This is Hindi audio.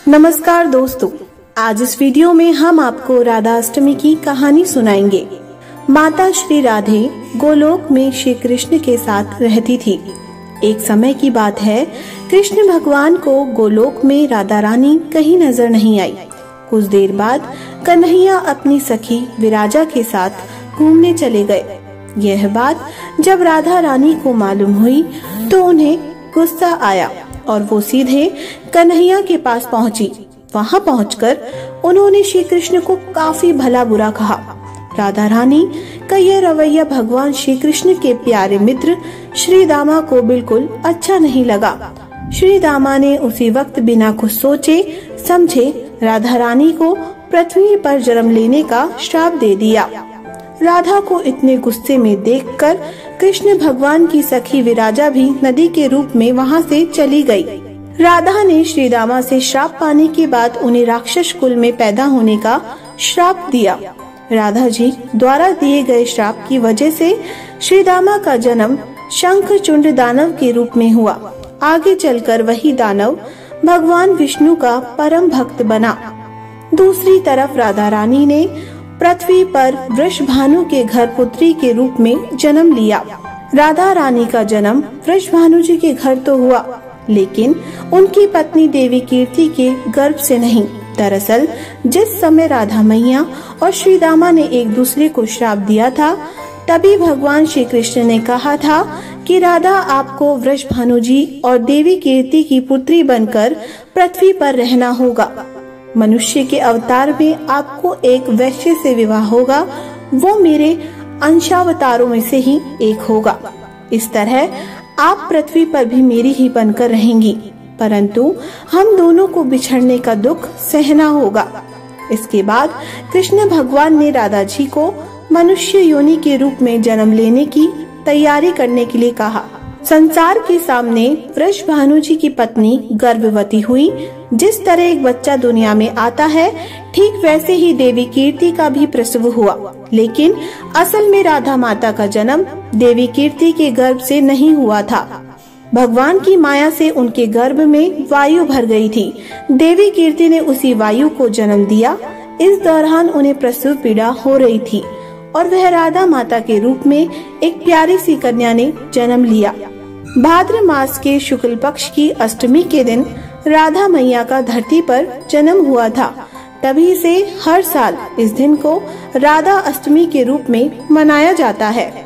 नमस्कार दोस्तों, आज इस वीडियो में हम आपको राधा अष्टमी की कहानी सुनाएंगे। माता श्री राधे गोलोक में श्री कृष्ण के साथ रहती थी। एक समय की बात है, कृष्ण भगवान को गोलोक में राधा रानी कहीं नजर नहीं आई। कुछ देर बाद कन्हैया अपनी सखी विराजा के साथ घूमने चले गए। यह बात जब राधा रानी को मालूम हुई तो उन्हें गुस्सा आया और वो सीधे कन्हैया के पास पहुंची। वहां पहुंचकर उन्होंने श्री कृष्ण को काफी भला बुरा कहा। राधा रानी का यह रवैया भगवान श्री कृष्ण के प्यारे मित्र श्री दामा को बिल्कुल अच्छा नहीं लगा। श्री दामा ने उसी वक्त बिना कुछ सोचे समझे राधा रानी को पृथ्वी पर जन्म लेने का श्राप दे दिया। राधा को इतने गुस्से में देखकर कृष्ण भगवान की सखी विराजा भी नदी के रूप में वहां से चली गई। राधा ने श्री दामा से श्राप पाने के बाद उन्हें राक्षस कुल में पैदा होने का श्राप दिया। राधा जी द्वारा दिए गए श्राप की वजह से श्री दामा का जन्म शंखचूंड दानव के रूप में हुआ। आगे चलकर वही दानव भगवान विष्णु का परम भक्त बना। दूसरी तरफ राधा रानी ने पृथ्वी पर वृषभानु के घर पुत्री के रूप में जन्म लिया। राधा रानी का जन्म वृषभानु जी के घर तो हुआ, लेकिन उनकी पत्नी देवी कीर्ति के गर्भ से नहीं। दरअसल जिस समय राधा मैया और श्री दामा ने एक दूसरे को श्राप दिया था, तभी भगवान श्री कृष्ण ने कहा था कि राधा आपको वृषभानु जी और देवी कीर्ति की पुत्री बनकर पृथ्वी पर रहना होगा। मनुष्य के अवतार में आपको एक वैश्य से विवाह होगा, वो मेरे अंशावतारों में से ही एक होगा। इस तरह आप पृथ्वी पर भी मेरी ही बनकर रहेंगी, परंतु हम दोनों को बिछड़ने का दुख सहना होगा। इसके बाद कृष्ण भगवान ने राधा जी को मनुष्य योनि के रूप में जन्म लेने की तैयारी करने के लिए कहा। संसार के सामने वृषभानु जी की पत्नी गर्भवती हुई। जिस तरह एक बच्चा दुनिया में आता है, ठीक वैसे ही देवी कीर्ति का भी प्रसव हुआ। लेकिन असल में राधा माता का जन्म देवी कीर्ति के गर्भ से नहीं हुआ था। भगवान की माया से उनके गर्भ में वायु भर गई थी। देवी कीर्ति ने उसी वायु को जन्म दिया। इस दौरान उन्हें प्रसव पीड़ा हो रही थी और वह राधा माता के रूप में एक प्यारी सी कन्या ने जन्म लिया। भाद्र मास के शुक्ल पक्ष की अष्टमी के दिन राधा मैया का धरती पर जन्म हुआ था। तभी से हर साल इस दिन को राधा अष्टमी के रूप में मनाया जाता है।